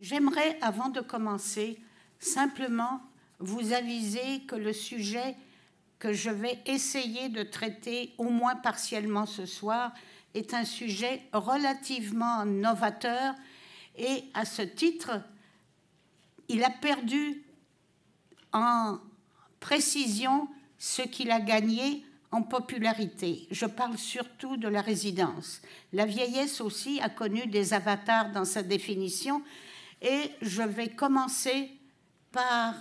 J'aimerais, avant de commencer, simplement vous aviser que le sujet que je vais essayer de traiter, au moins partiellement ce soir, est un sujet relativement novateur et, à ce titre, il a perdu en précision ce qu'il a gagné en popularité. Je parle surtout de la résidence. La vieillesse aussi a connu des avatars dans sa définition et je vais commencer par...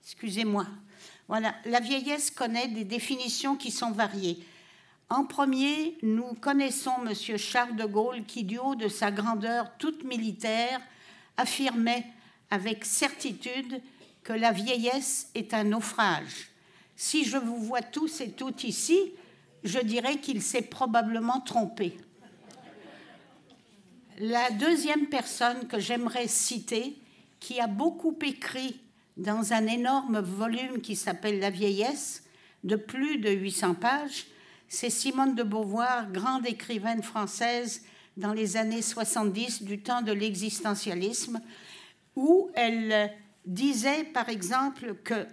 excusez-moi. Voilà, la vieillesse connaît des définitions qui sont variées. En premier, nous connaissons M. Charles de Gaulle qui, du haut de sa grandeur toute militaire, affirmait avec certitude que la vieillesse est un naufrage. Si je vous vois tous et toutes ici, je dirais qu'il s'est probablement trompé. La deuxième personne que j'aimerais citer, qui a beaucoup écrit dans un énorme volume qui s'appelle La vieillesse, de plus de 800 pages, c'est Simone de Beauvoir, grande écrivaine française dans les années 70, du temps de l'existentialisme, où elle disait, par exemple, que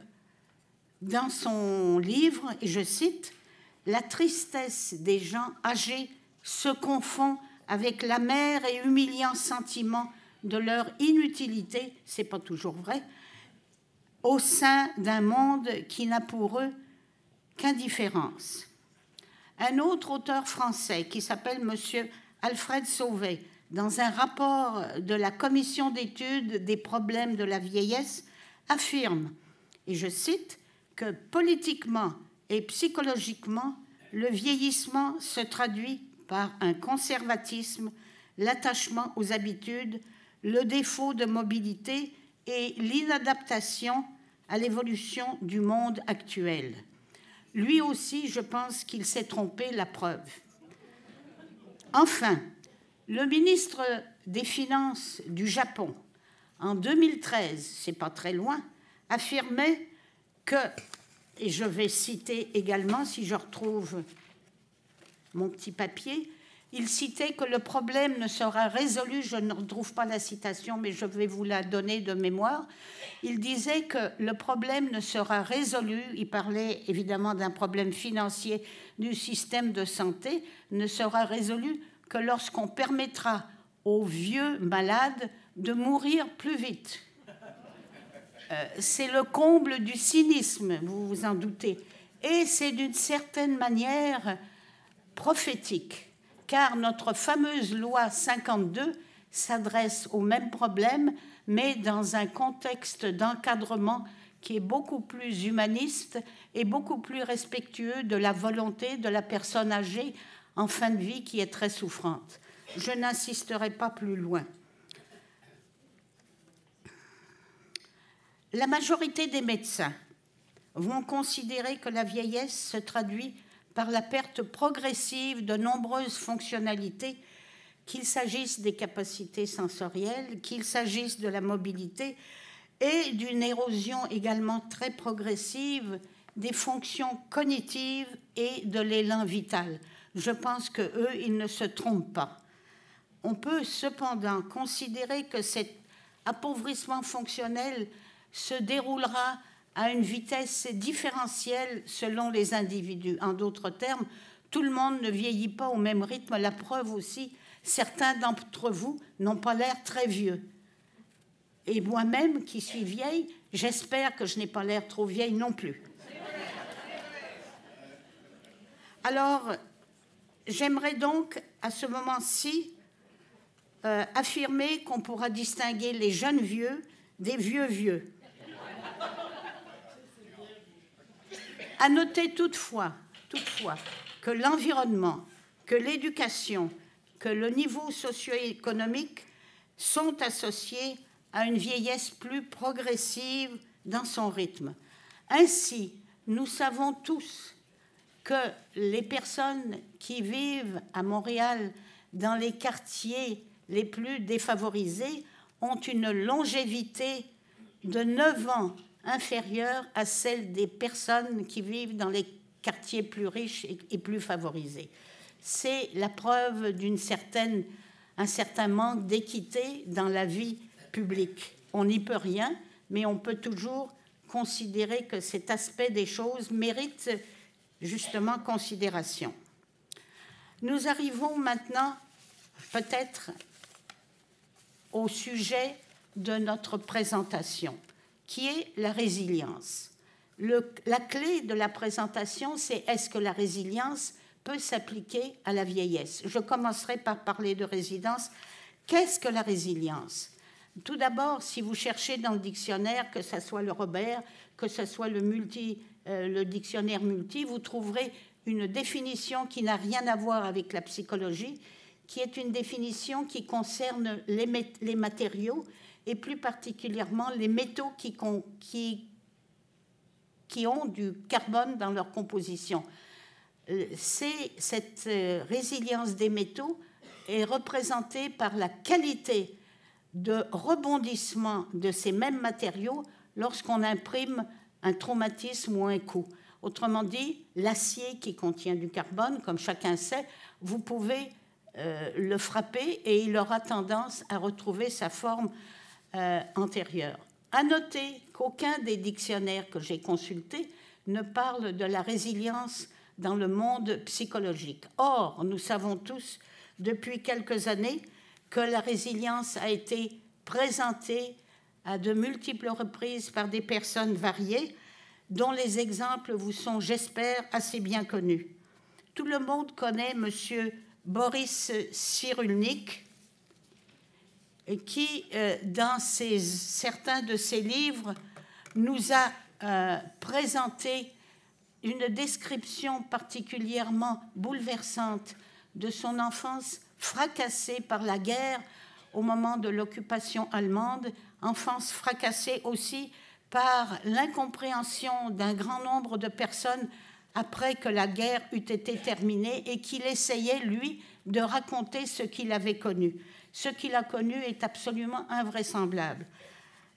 dans son livre, et je cite, « La tristesse des gens âgés se confond avec l'amer et humiliant sentiment de leur inutilité, c'est pas toujours vrai, au sein d'un monde qui n'a pour eux qu'indifférence. » Un autre auteur français qui s'appelle M. Alfred Sauvet, dans un rapport de la Commission d'études des problèmes de la vieillesse, affirme, et je cite, que politiquement et psychologiquement, le vieillissement se traduit par un conservatisme, l'attachement aux habitudes, le défaut de mobilité et l'inadaptation à l'évolution du monde actuel. Lui aussi, je pense qu'il s'est trompé, la preuve. Enfin, le ministre des Finances du Japon, en 2013, c'est pas très loin, affirmait que, et je vais citer également, si je retrouve mon petit papier, il citait que le problème ne sera résolu, je ne retrouve pas la citation, mais je vais vous la donner de mémoire. Il disait que le problème ne sera résolu, il parlait évidemment d'un problème financier du système de santé, ne sera résolu que lorsqu'on permettra aux vieux malades de mourir plus vite. C'est le comble du cynisme, vous vous en doutez. Et c'est d'une certaine manière prophétique, car notre fameuse loi 52 s'adresse au même problème, mais dans un contexte d'encadrement qui est beaucoup plus humaniste et beaucoup plus respectueux de la volonté de la personne âgée en fin de vie qui est très souffrante. Je n'insisterai pas plus loin. La majorité des médecins vont considérer que la vieillesse se traduit par la perte progressive de nombreuses fonctionnalités, qu'il s'agisse des capacités sensorielles, qu'il s'agisse de la mobilité et d'une érosion également très progressive des fonctions cognitives et de l'élan vital. Je pense qu'eux, ils ne se trompent pas. On peut cependant considérer que cet appauvrissement fonctionnel se déroulera à une vitesse différentielle selon les individus. En d'autres termes, tout le monde ne vieillit pas au même rythme. La preuve aussi, certains d'entre vous n'ont pas l'air très vieux. Et moi-même, qui suis vieille, j'espère que je n'ai pas l'air trop vieille non plus. Alors, j'aimerais donc, à ce moment-ci, affirmer qu'on pourra distinguer les jeunes vieux des vieux vieux. À noter toutefois que l'environnement, que l'éducation, que le niveau socio-économique sont associés à une vieillesse plus progressive dans son rythme. Ainsi, nous savons tous que les personnes qui vivent à Montréal dans les quartiers les plus défavorisés ont une longévité de 9 ans inférieure à celle des personnes qui vivent dans les quartiers plus riches et plus favorisés. C'est la preuve d'une certaine un certain manque d'équité dans la vie publique. On n'y peut rien, mais on peut toujours considérer que cet aspect des choses mérite justement considération. Nous arrivons maintenant peut-être au sujet de notre présentation, qui est la résilience. La clé de la présentation, c'est est-ce que la résilience peut s'appliquer à la vieillesse? Je commencerai par parler de résilience. Qu'est-ce que la résilience? Tout d'abord, si vous cherchez dans le dictionnaire, que ce soit le Robert, que ce soit le dictionnaire multi, vous trouverez une définition qui n'a rien à voir avec la psychologie, qui est une définition qui concerne les matériaux et plus particulièrement les métaux qui ont du carbone dans leur composition. Cette résilience des métaux est représentée par la qualité de rebondissement de ces mêmes matériaux lorsqu'on imprime un traumatisme ou un coup. Autrement dit, l'acier qui contient du carbone, comme chacun sait, vous pouvez le frapper et il aura tendance à retrouver sa forme antérieure. À noter qu'aucun des dictionnaires que j'ai consultés ne parle de la résilience dans le monde psychologique. Or, nous savons tous depuis quelques années que la résilience a été présentée à de multiples reprises par des personnes variées, dont les exemples vous sont, j'espère, assez bien connus. Tout le monde connaît M. Boris Cyrulnik, qui, dans certains de ses livres, nous a présenté une description particulièrement bouleversante de son enfance fracassée par la guerre au moment de l'occupation allemande, enfance fracassée aussi par l'incompréhension d'un grand nombre de personnes après que la guerre eût été terminée et qu'il essayait, lui, de raconter ce qu'il avait connu. Ce qu'il a connu est absolument invraisemblable.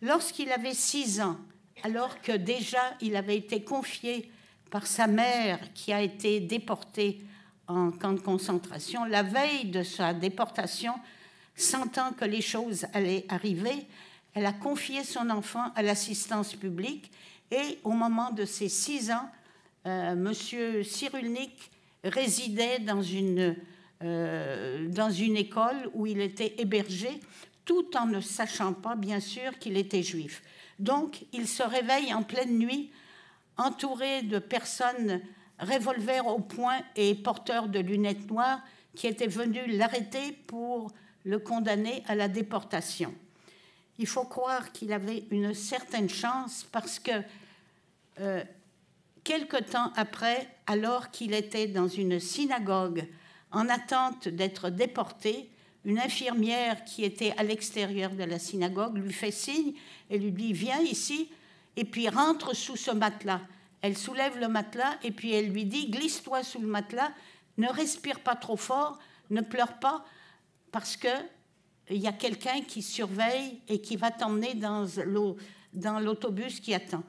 Lorsqu'il avait 6 ans, alors que déjà il avait été confié par sa mère qui a été déportée en camp de concentration, la veille de sa déportation, sentant que les choses allaient arriver, elle a confié son enfant à l'assistance publique et au moment de ses 6 ans, M. Cyrulnik résidait dans une école où il était hébergé, tout en ne sachant pas, bien sûr, qu'il était juif. Donc, il se réveille en pleine nuit, entouré de personnes revolver au poing et porteurs de lunettes noires qui étaient venus l'arrêter pour le condamner à la déportation. Il faut croire qu'il avait une certaine chance parce que quelque temps après, alors qu'il était dans une synagogue en attente d'être déporté, une infirmière qui était à l'extérieur de la synagogue lui fait signe et lui dit « Viens ici » et puis rentre sous ce matelas. Elle soulève le matelas et puis elle lui dit « Glisse-toi sous le matelas, ne respire pas trop fort, ne pleure pas parce qu'il y a quelqu'un qui surveille et qui va t'emmener dans l'autobus qui attend. »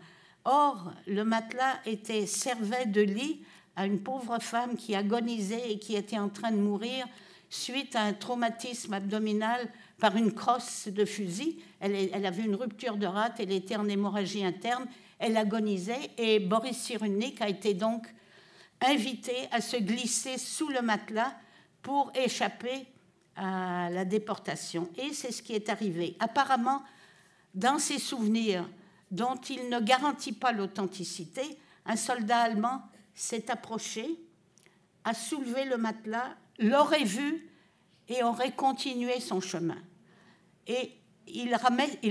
Or, le matelas servait de lit à une pauvre femme qui agonisait et qui était en train de mourir suite à un traumatisme abdominal par une crosse de fusil. Elle avait une rupture de rate, elle était en hémorragie interne, elle agonisait et Boris Cyrulnik a été donc invité à se glisser sous le matelas pour échapper à la déportation. Et c'est ce qui est arrivé. Apparemment, dans ses souvenirs, dont il ne garantit pas l'authenticité, un soldat allemand s'est approché, a soulevé le matelas, l'aurait vu et aurait continué son chemin. Et il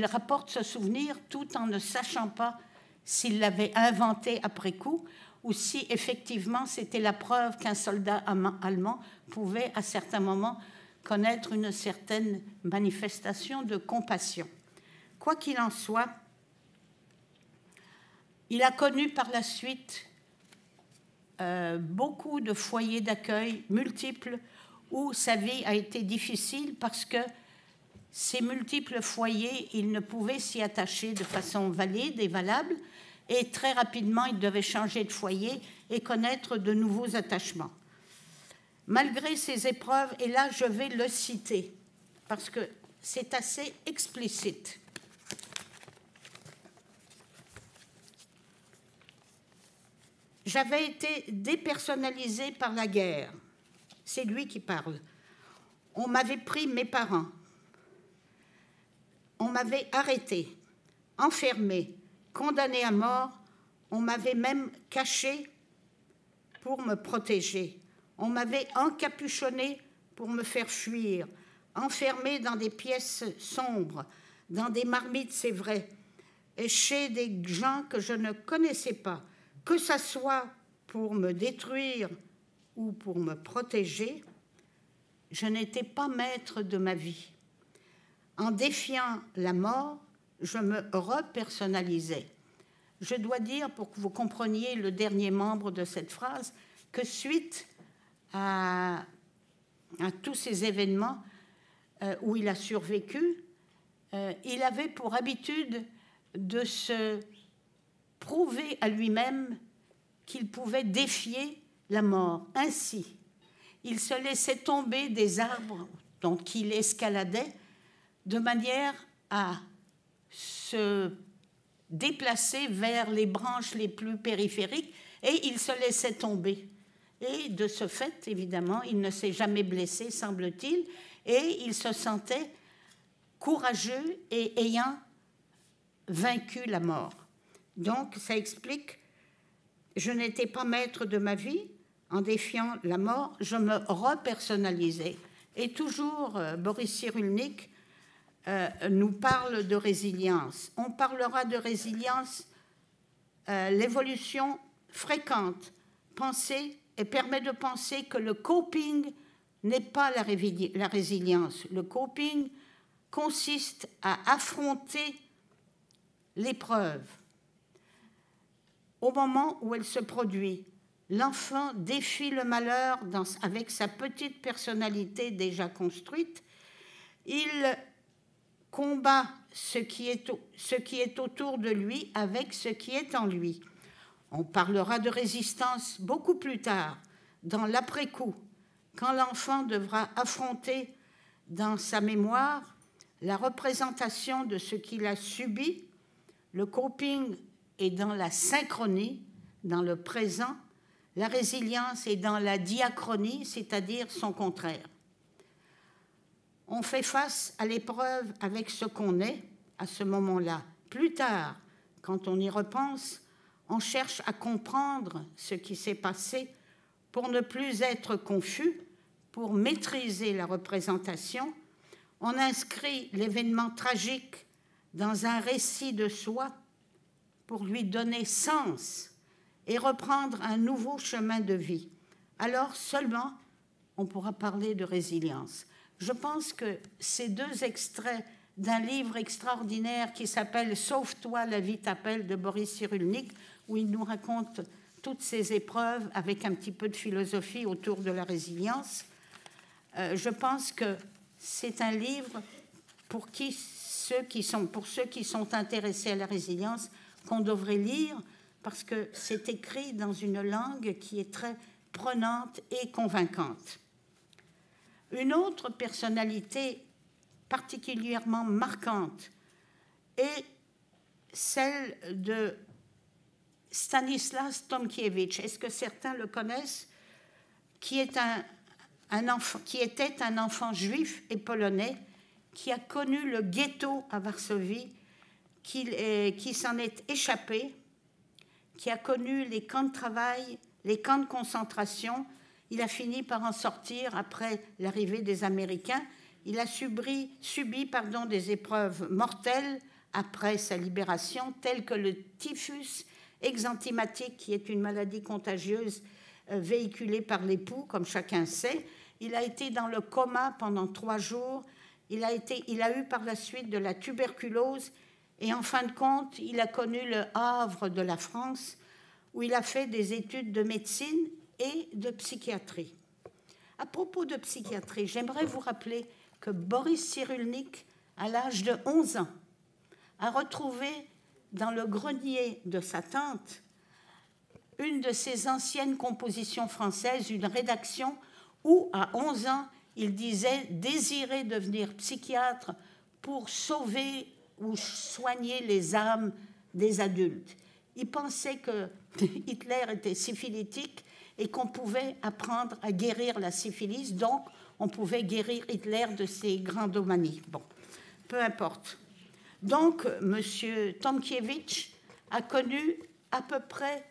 rapporte ce souvenir tout en ne sachant pas s'il l'avait inventé après coup ou si effectivement c'était la preuve qu'un soldat allemand pouvait à certains moments connaître une certaine manifestation de compassion. Quoi qu'il en soit, il a connu par la suite beaucoup de foyers d'accueil multiples où sa vie a été difficile parce que ces multiples foyers, il ne pouvait s'y attacher de façon valide et valable et très rapidement, il devait changer de foyer et connaître de nouveaux attachements. Malgré ces épreuves, et là je vais le citer, parce que c'est assez explicite. J'avais été dépersonnalisée par la guerre. C'est lui qui parle. On m'avait pris mes parents. On m'avait arrêté, enfermé, condamné à mort. On m'avait même caché pour me protéger. On m'avait encapuchonné pour me faire fuir, enfermé dans des pièces sombres, dans des marmites, c'est vrai, et chez des gens que je ne connaissais pas, que ça soit pour me détruire ou pour me protéger. Je n'étais pas maître de ma vie. En défiant la mort, je me repersonnalisais. Je dois dire, pour que vous compreniez le dernier membre de cette phrase, que suite à tous ces événements où il a survécu, il avait pour habitude de se prouver à lui-même qu'il pouvait défier la mort. Ainsi, il se laissait tomber des arbres dont il escaladait de manière à se déplacer vers les branches les plus périphériques et il se laissait tomber. Et de ce fait, évidemment, il ne s'est jamais blessé, semble-t-il, et il se sentait courageux et ayant vaincu la mort. Donc, ça explique, je n'étais pas maître de ma vie, en défiant la mort, je me repersonnalisais. Et toujours, Boris Cyrulnik nous parle de résilience. On parlera de résilience, l'évolution fréquente, penser et permet de penser que le coping n'est pas la résilience. Le coping consiste à affronter l'épreuve au moment où elle se produit. L'enfant défie le malheur avec sa petite personnalité déjà construite. Il combat ce qui est autour de lui avec ce qui est en lui. On parlera de résistance beaucoup plus tard, dans l'après-coup, quand l'enfant devra affronter dans sa mémoire la représentation de ce qu'il a subi. Le coping est dans la synchronie, dans le présent. La résilience est dans la diachronie, c'est-à-dire son contraire. On fait face à l'épreuve avec ce qu'on est à ce moment-là. Plus tard, quand on y repense, on cherche à comprendre ce qui s'est passé pour ne plus être confus, pour maîtriser la représentation. On inscrit l'événement tragique dans un récit de soi pour lui donner sens et reprendre un nouveau chemin de vie. Alors seulement, on pourra parler de résilience. Je pense que ces deux extraits d'un livre extraordinaire qui s'appelle « Sauve-toi, la vie t'appelle » de Boris Cyrulnik, où il nous raconte toutes ces épreuves avec un petit peu de philosophie autour de la résilience. Je pense que c'est un livre pour ceux qui sont intéressés à la résilience qu'on devrait lire, parce que c'est écrit dans une langue qui est très prenante et convaincante. Une autre personnalité particulièrement marquante est celle de Stanislas Tomkiewicz. Est-ce que certains le connaissent? Qui était un enfant juif et polonais qui a connu le ghetto à Varsovie, qui s'en est échappé, qui a connu les camps de travail, les camps de concentration. Il a fini par en sortir après l'arrivée des Américains. Il a subi des épreuves mortelles après sa libération, telles que le typhus exanthematique, qui est une maladie contagieuse véhiculée par les poux, comme chacun sait. Il a été dans le coma pendant 3 jours. Il a eu par la suite de la tuberculose. Et en fin de compte, il a connu le Havre de la France, où il a fait des études de médecine et de psychiatrie. À propos de psychiatrie, j'aimerais vous rappeler que Boris Cyrulnik, à l'âge de 11 ans, a retrouvé dans le grenier de sa tante une de ses anciennes compositions françaises, une rédaction où, à 11 ans, il disait désirer devenir psychiatre pour sauver ou soigner les âmes des adultes. Il pensait que Hitler était syphilitique et qu'on pouvait apprendre à guérir la syphilis, donc on pouvait guérir Hitler de ses grandomanies. Bon, peu importe. Donc, M. Tomkiewicz a connu à peu près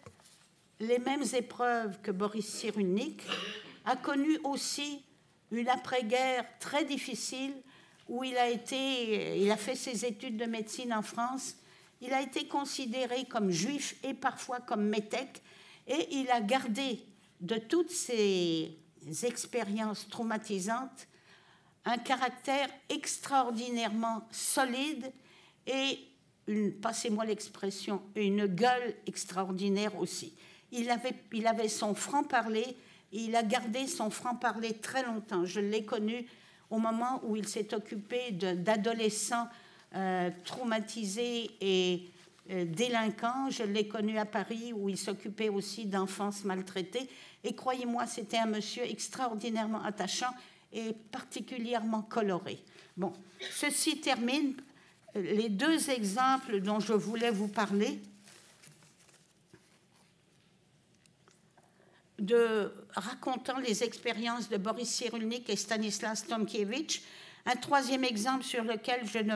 les mêmes épreuves que Boris Cyrulnik, a connu aussi une après-guerre très difficile où il a fait ses études de médecine en France. Il a été considéré comme juif et parfois comme métèque, et il a gardé de toutes ces expériences traumatisantes un caractère extraordinairement solide et, passez-moi l'expression, une gueule extraordinaire aussi. Il avait son franc-parler, et il a gardé son franc-parler très longtemps. Je l'ai connu au moment où il s'est occupé d'adolescents traumatisés et délinquants. Je l'ai connu à Paris où il s'occupait aussi d'enfance maltraitée. Et croyez-moi, c'était un monsieur extraordinairement attachant et particulièrement coloré. Bon, ceci termine les deux exemples dont je voulais vous parler, racontant les expériences de Boris Cyrulnik et Stanislas Tomkiewicz. Un troisième exemple sur lequel je ne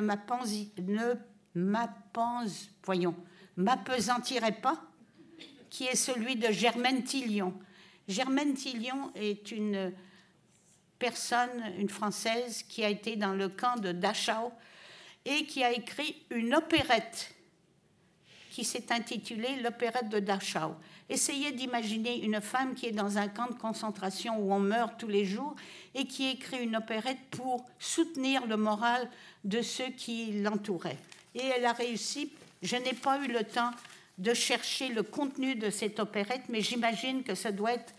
m'appesantirai pas, qui est celui de Germaine Tillion. Germaine Tillion est une personne, une Française, qui a été dans le camp de Dachau et qui a écrit une opérette qui s'est intitulée l'opérette de Dachau. Essayez d'imaginer une femme qui est dans un camp de concentration où on meurt tous les jours et qui écrit une opérette pour soutenir le moral de ceux qui l'entouraient. Et elle a réussi. Je n'ai pas eu le temps de chercher le contenu de cette opérette, mais j'imagine que ça doit être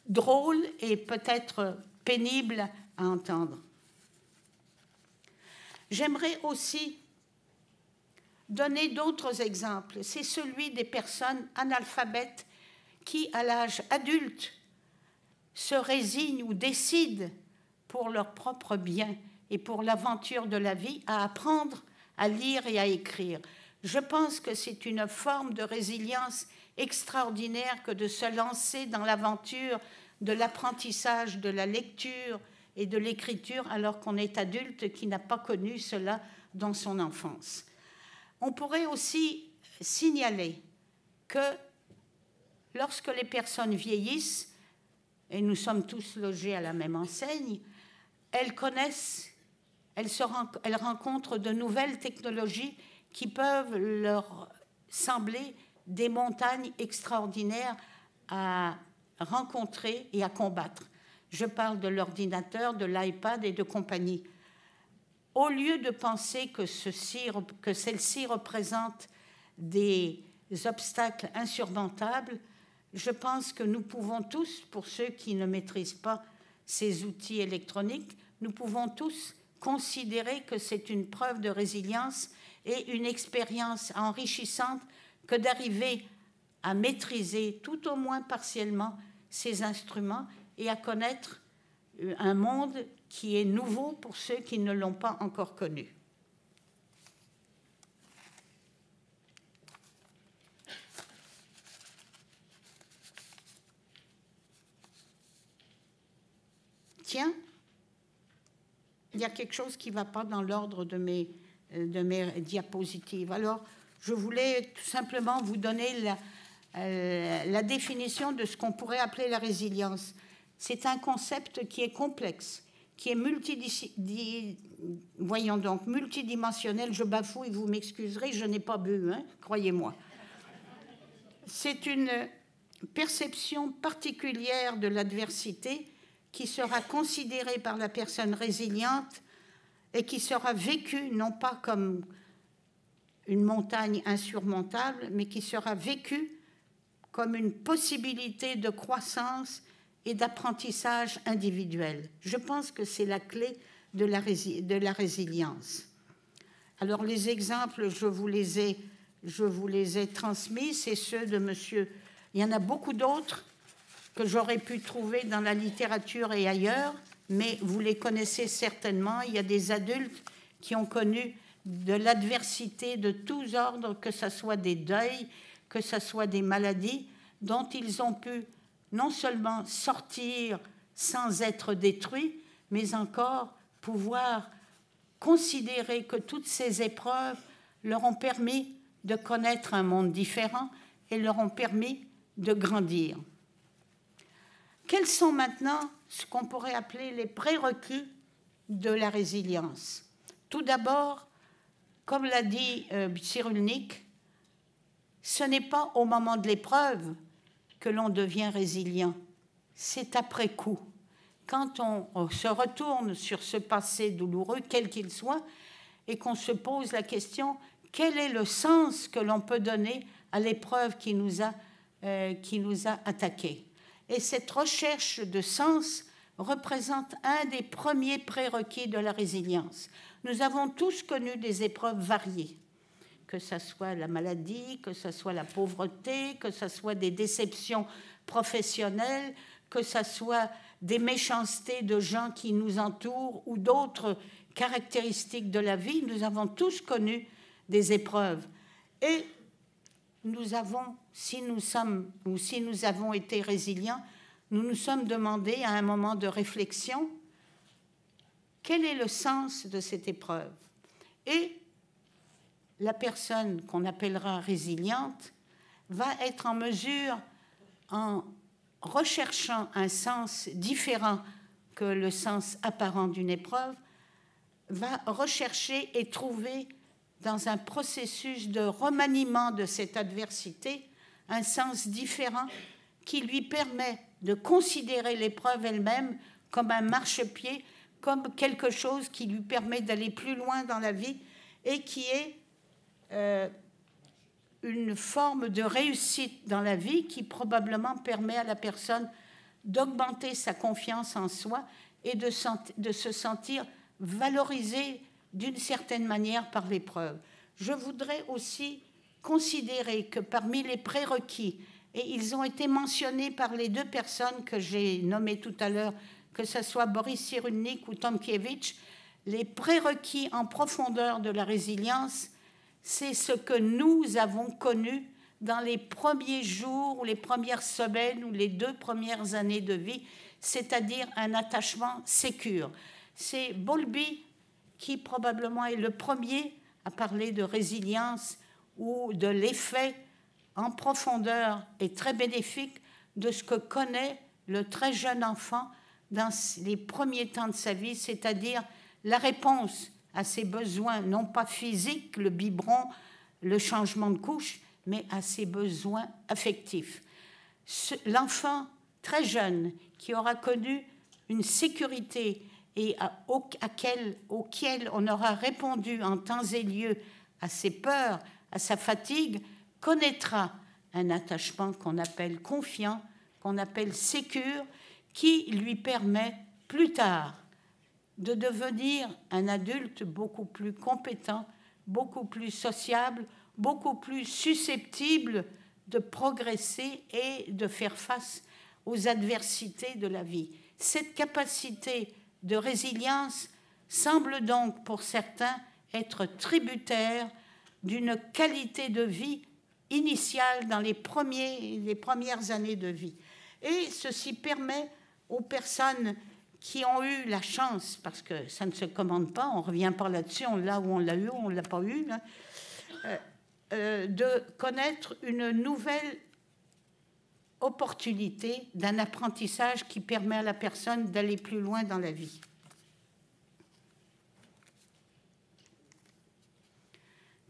drôle et peut-être pénible à entendre. J'aimerais aussi donner d'autres exemples. C'est celui des personnes analphabètes qui, à l'âge adulte, se résignent ou décident pour leur propre bien et pour l'aventure de la vie à apprendre à lire et à écrire. Je pense que c'est une forme de résilience extraordinaire que de se lancer dans l'aventure de l'apprentissage de la lecture et de l'écriture alors qu'on est adulte qui n'a pas connu cela dans son enfance. On pourrait aussi signaler que lorsque les personnes vieillissent, et nous sommes tous logés à la même enseigne, elles rencontrent de nouvelles technologies qui peuvent leur sembler des montagnes extraordinaires à rencontrer et à combattre. Je parle de l'ordinateur, de l'iPad et de compagnie. Au lieu de penser que celle-ci représente des obstacles insurmontables, je pense que nous pouvons tous, pour ceux qui ne maîtrisent pas ces outils électroniques, nous pouvons tous considérer que c'est une preuve de résilience et une expérience enrichissante que d'arriver à maîtriser, tout au moins partiellement, ces instruments et à connaître un monde qui est nouveau pour ceux qui ne l'ont pas encore connu. Tiens, il y a quelque chose qui ne va pas dans l'ordre de mes diapositives. Alors, je voulais tout simplement vous donner la définition de ce qu'on pourrait appeler la résilience. C'est un concept qui est complexe, qui est multidimensionnel. Je bafouille, vous m'excuserez, je n'ai pas bu, hein, croyez-moi. C'est une perception particulière de l'adversité qui sera considérée par la personne résiliente et qui sera vécue non pas comme une montagne insurmontable, mais qui sera vécue comme une possibilité de croissance et d'apprentissage individuel. Je pense que c'est la clé de la résilience. Alors les exemples, je vous les ai transmis, c'est ceux de monsieur. Il y en a beaucoup d'autres que j'aurais pu trouver dans la littérature et ailleurs, mais vous les connaissez certainement. Il y a des adultes qui ont connu de l'adversité de tous ordres, que ce soit des deuils, que ce soit des maladies, dont ils ont pu non seulement sortir sans être détruits, mais encore pouvoir considérer que toutes ces épreuves leur ont permis de connaître un monde différent et leur ont permis de grandir. Quels sont maintenant ce qu'on pourrait appeler les prérequis de la résilience? Tout d'abord, comme l'a dit Cyrulnik, ce n'est pas au moment de l'épreuve que l'on devient résilient, c'est après coup. Quand on se retourne sur ce passé douloureux, quel qu'il soit, et qu'on se pose la question, quel est le sens que l'on peut donner à l'épreuve qui nous a attaqués? Et cette recherche de sens représente un des premiers prérequis de la résilience. Nous avons tous connu des épreuves variées, que ce soit la maladie, que ce soit la pauvreté, que ce soit des déceptions professionnelles, que ce soit des méchancetés de gens qui nous entourent ou d'autres caractéristiques de la vie. Nous avons tous connu des épreuves. Et nous avons, si nous avons été résilients, nous nous sommes demandé à un moment de réflexion quel est le sens de cette épreuve. Et la personne qu'on appellera résiliente va être en mesure, en recherchant un sens différent que le sens apparent d'une épreuve, va rechercher et trouver dans un processus de remaniement de cette adversité un sens différent qui lui permet de considérer l'épreuve elle-même comme un marchepied, comme quelque chose qui lui permet d'aller plus loin dans la vie et qui est une forme de réussite dans la vie qui probablement permet à la personne d'augmenter sa confiance en soi et de se sentir valorisée d'une certaine manière par l'épreuve. Je voudrais aussi considérer que parmi les prérequis, et ils ont été mentionnés par les deux personnes que j'ai nommées tout à l'heure, que ce soit Boris Cyrulnik ou Tomkiewicz, les prérequis en profondeur de la résilience, c'est ce que nous avons connu dans les premiers jours ou les premières semaines ou les 2 premières années de vie, c'est-à-dire un attachement sécure. C'est Bowlby qui probablement est le premier à parler de résilience ou de l'effet en profondeur et très bénéfique de ce que connaît le très jeune enfant dans les premiers temps de sa vie, c'est-à-dire la réponse à ses besoins, non pas physiques, le biberon, le changement de couche, mais à ses besoins affectifs. L'enfant très jeune qui aura connu une sécurité et auquel on aura répondu en temps et lieu à ses peurs, à sa fatigue, connaîtra un attachement qu'on appelle confiant, qu'on appelle sécure, qui lui permet plus tard de devenir un adulte beaucoup plus compétent, beaucoup plus sociable, beaucoup plus susceptible de progresser et de faire face aux adversités de la vie. Cette capacité de résilience semble donc pour certains être tributaire d'une qualité de vie initiale dans les premières années de vie. Et ceci permet aux personnes qui ont eu la chance, parce que ça ne se commande pas, on ne revient pas là-dessus, on l'a ou on l'a eu, on ne l'a pas eu, de connaître une nouvelle opportunité d'un apprentissage qui permet à la personne d'aller plus loin dans la vie.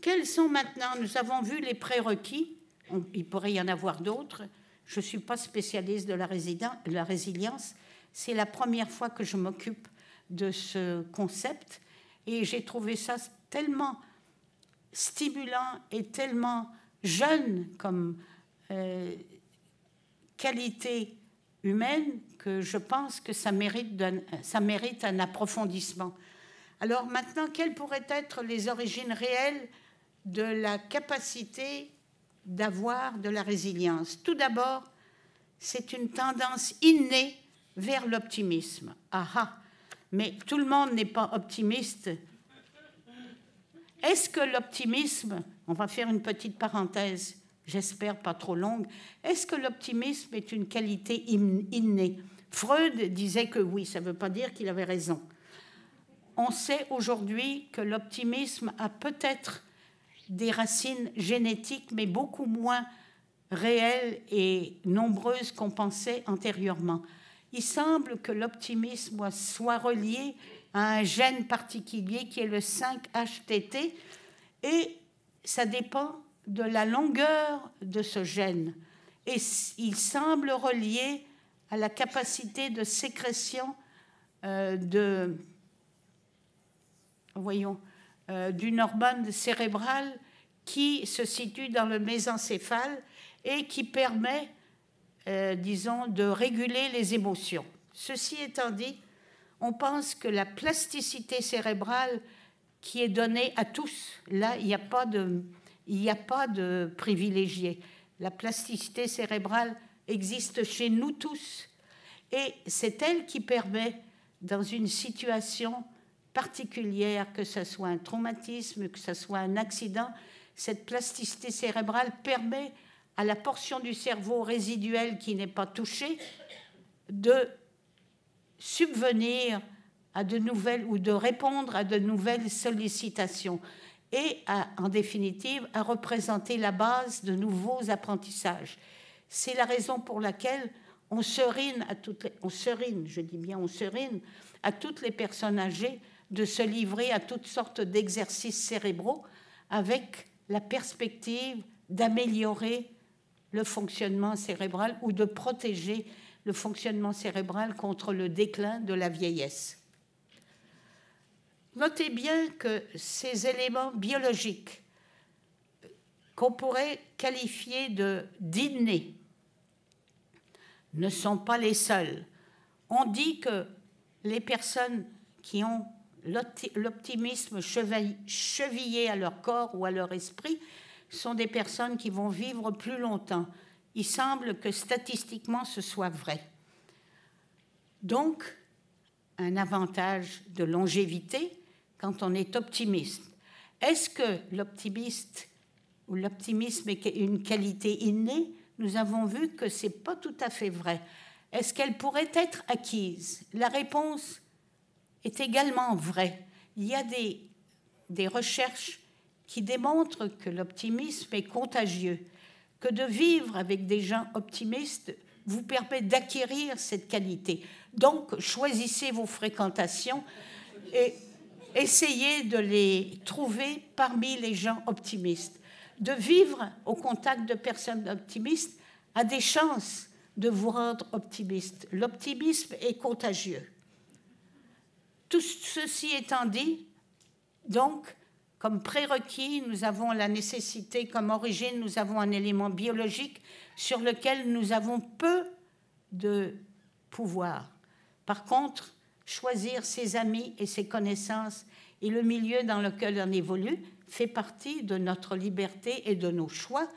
Quels sont maintenant, nous avons vu les prérequis, il pourrait y en avoir d'autres, je ne suis pas spécialiste de la résilience, c'est la première fois que je m'occupe de ce concept et j'ai trouvé ça tellement stimulant et tellement jeune comme qualité humaine que je pense que ça mérite un approfondissement. Alors maintenant, quelles pourraient être les origines réelles de la capacité d'avoir de la résilience? Tout d'abord, c'est une tendance innée vers l'optimisme. mais tout le monde n'est pas optimiste. Est-ce que l'optimisme, on va faire une petite parenthèse, j'espère pas trop longue, est-ce que l'optimisme est une qualité innée? Freud disait que oui, ça ne veut pas dire qu'il avait raison. On sait aujourd'hui que l'optimisme a peut-être des racines génétiques, mais beaucoup moins réelles et nombreuses qu'on pensait antérieurement. Il semble que l'optimisme soit relié à un gène particulier qui est le 5-HTT et ça dépend de la longueur de ce gène. Et il semble relié à la capacité de sécrétion d'une hormone cérébrale qui se situe dans le mésencéphale et qui permet, disons, de réguler les émotions. Ceci étant dit, on pense que la plasticité cérébrale qui est donnée à tous, là, il n'y a pas de privilégiés. La plasticité cérébrale existe chez nous tous et c'est elle qui permet, dans une situation particulière, que ce soit un traumatisme, que ce soit un accident, cette plasticité cérébrale permet à la portion du cerveau résiduelle qui n'est pas touchée de subvenir à de nouvelles ou de répondre à de nouvelles sollicitations et en définitive à représenter la base de nouveaux apprentissages. C'est la raison pour laquelle on serine à toutes les personnes âgées de se livrer à toutes sortes d'exercices cérébraux avec la perspective d'améliorer le fonctionnement cérébral ou de protéger le fonctionnement cérébral contre le déclin de la vieillesse. Notez bien que ces éléments biologiques qu'on pourrait qualifier d'innés ne sont pas les seuls. On dit que les personnes qui ont l'optimisme chevillé à leur corps ou à leur esprit sont des personnes qui vont vivre plus longtemps. Il semble que statistiquement ce soit vrai. Donc, un avantage de longévité quand on est optimiste. Est-ce que l'optimisme est une qualité innée? Nous avons vu que ce n'est pas tout à fait vrai. Est-ce qu'elle pourrait être acquise? La réponse est également vraie. Il y a des recherches qui démontrent que l'optimisme est contagieux, que de vivre avec des gens optimistes vous permet d'acquérir cette qualité. Donc, choisissez vos fréquentations et essayez de les trouver parmi les gens optimistes. De vivre au contact de personnes optimistes a des chances de vous rendre optimiste. L'optimisme est contagieux. Tout ceci étant dit, donc, comme prérequis, nous avons la nécessité, comme origine, nous avons un élément biologique sur lequel nous avons peu de pouvoir. Par contre, choisir ses amis et ses connaissances et le milieu dans lequel on évolue fait partie de notre liberté et de nos choix.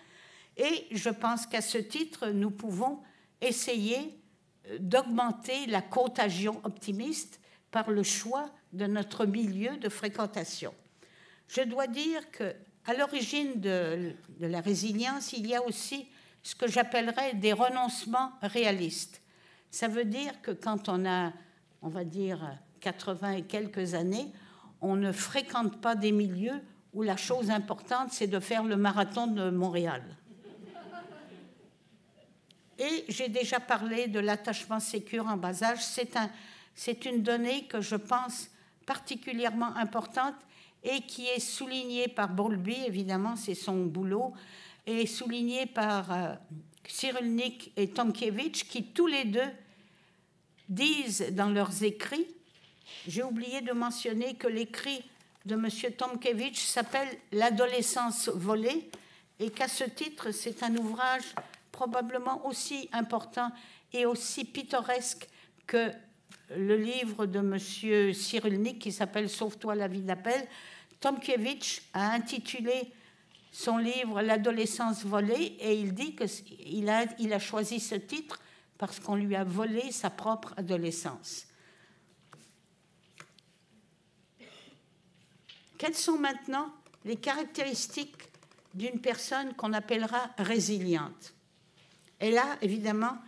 Et je pense qu'à ce titre, nous pouvons essayer d'augmenter la contagion optimiste par le choix de notre milieu de fréquentation. Je dois dire qu'à l'origine de la résilience, il y a aussi ce que j'appellerais des renoncements réalistes. Ça veut dire que quand on a, on va dire, 80 et quelques années, on ne fréquente pas des milieux où la chose importante, c'est de faire le marathon de Montréal. Et j'ai déjà parlé de l'attachement sécure en bas âge. C'est une donnée que je pense particulièrement importante et qui est soulignée par Bowlby, évidemment, c'est son boulot, et soulignée par Cyrulnik et Tomkiewicz, qui tous les deux disent dans leurs écrits, j'ai oublié de mentionner que l'écrit de M. Tomkiewicz s'appelle « L'adolescence volée » et qu'à ce titre, c'est un ouvrage probablement aussi important et aussi pittoresque que le livre de M. Cyrulnik qui s'appelle « Sauve-toi, la vie d'appel ». Tomkiewicz a intitulé son livre « L'adolescence volée » et il dit qu'il a choisi ce titre parce qu'on lui a volé sa propre adolescence. Quelles sont maintenant les caractéristiques d'une personne qu'on appellera résiliente? Elle a, évidemment,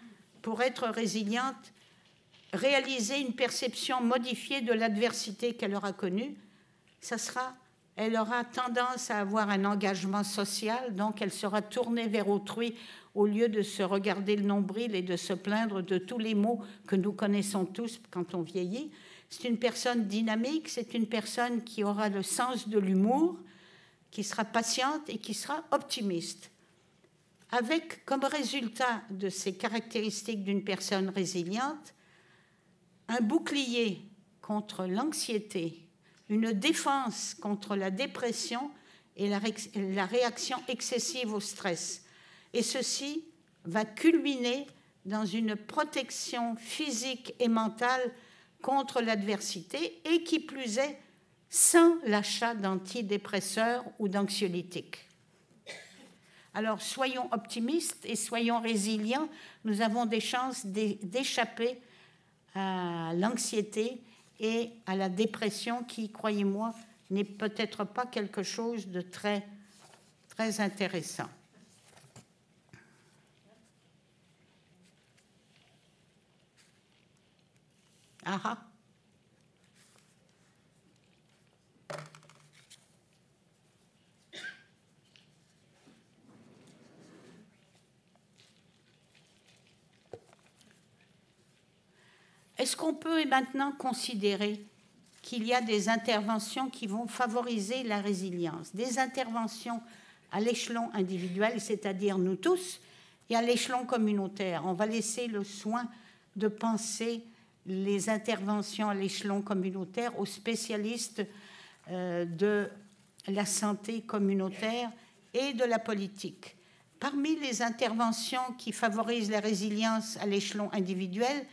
pour être résiliente, réalisé une perception modifiée de l'adversité qu'elle aura connue. Elle aura tendance à avoir un engagement social, donc elle sera tournée vers autrui au lieu de se regarder le nombril et de se plaindre de tous les maux que nous connaissons tous quand on vieillit. C'est une personne dynamique, c'est une personne qui aura le sens de l'humour, qui sera patiente et qui sera optimiste. Avec comme résultat de ces caractéristiques d'une personne résiliente, un bouclier contre l'anxiété, une défense contre la dépression et la réaction excessive au stress. Et ceci va culminer dans une protection physique et mentale contre l'adversité et qui plus est, sans l'achat d'antidépresseurs ou d'anxiolytiques. Alors, soyons optimistes et soyons résilients. Nous avons des chances d'échapper à l'anxiété et à la dépression qui, croyez-moi, n'est peut-être pas quelque chose de très, très intéressant. Ah ah. Est-ce qu'on peut maintenant considérer qu'il y a des interventions qui vont favoriser la résilience, des interventions à l'échelon individuel, c'est-à-dire nous tous, et à l'échelon communautaire? On va laisser le soin de penser les interventions à l'échelon communautaire aux spécialistes de la santé communautaire et de la politique. Parmi les interventions qui favorisent la résilience à l'échelon individuel,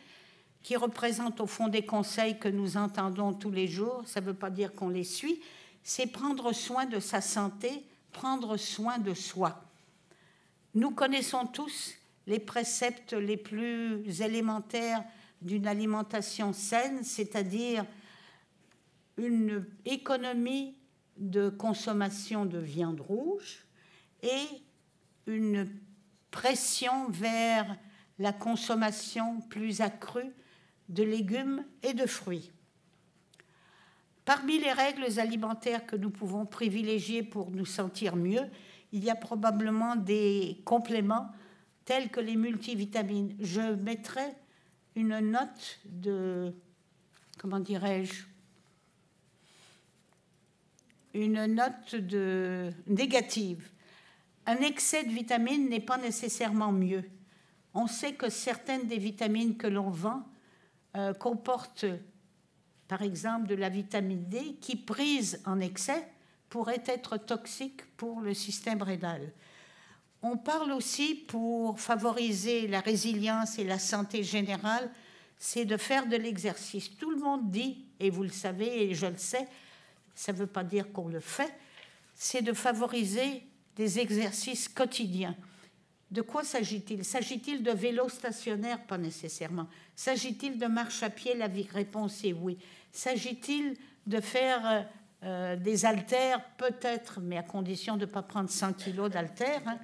qui représentent au fond des conseils que nous entendons tous les jours, ça ne veut pas dire qu'on les suit, c'est prendre soin de sa santé, prendre soin de soi. Nous connaissons tous les préceptes les plus élémentaires d'une alimentation saine, c'est-à-dire une économie de consommation de viande rouge et une pression vers la consommation plus accrue de légumes et de fruits. Parmi les règles alimentaires que nous pouvons privilégier pour nous sentir mieux, il y a probablement des compléments tels que les multivitamines. Je mettrai une note de, comment dirais-je, une note de négative. Un excès de vitamines n'est pas nécessairement mieux. On sait que certaines des vitamines que l'on vend comportent, par exemple, de la vitamine D qui, prise en excès, pourrait être toxique pour le système rénal. On parle aussi, pour favoriser la résilience et la santé générale, c'est de faire de l'exercice. Tout le monde dit, et vous le savez, et je le sais, ça ne veut pas dire qu'on le fait, c'est de favoriser des exercices quotidiens. De quoi s'agit-il? S'agit-il de vélo stationnaire? Pas nécessairement. S'agit-il de marche à pied? La réponse est oui. S'agit-il de faire des haltères? Peut-être, mais à condition de ne pas prendre 100 kilos d'haltères. Hein.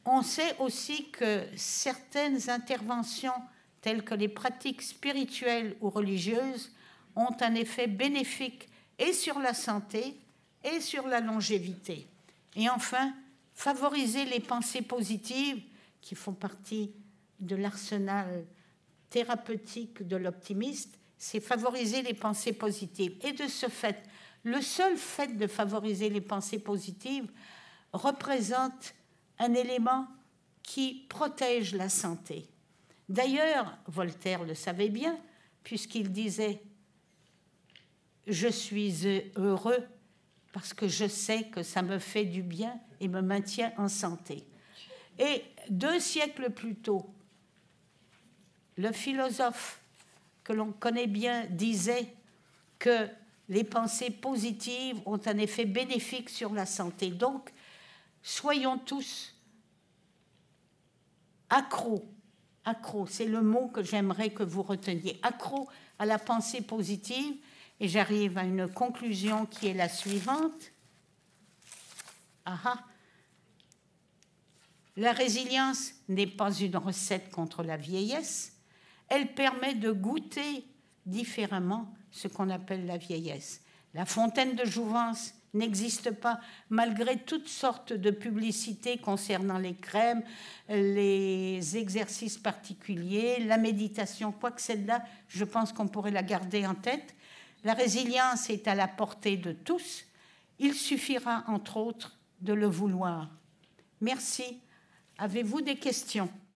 On sait aussi que certaines interventions, telles que les pratiques spirituelles ou religieuses, ont un effet bénéfique et sur la santé et sur la longévité. Et enfin, favoriser les pensées positives qui font partie de l'arsenal thérapeutique de l'optimiste, c'est favoriser les pensées positives. Et de ce fait, le seul fait de favoriser les pensées positives représente un élément qui protège la santé. D'ailleurs, Voltaire le savait bien, puisqu'il disait « Je suis heureux parce que je sais que ça me fait du bien et me maintient en santé. » Et 2 siècles plus tôt, le philosophe que l'on connaît bien disait que les pensées positives ont un effet bénéfique sur la santé. Donc, soyons tous accros, c'est le mot que j'aimerais que vous reteniez, accros à la pensée positive, Et j'arrive à une conclusion qui est la suivante. La résilience n'est pas une recette contre la vieillesse. Elle permet de goûter différemment ce qu'on appelle la vieillesse. La fontaine de jouvence n'existe pas malgré toutes sortes de publicités concernant les crèmes, les exercices particuliers, la méditation, quoique celle-là, je pense qu'on pourrait la garder en tête. La résilience est à la portée de tous. Il suffira, entre autres, de le vouloir. Merci. Avez-vous des questions ?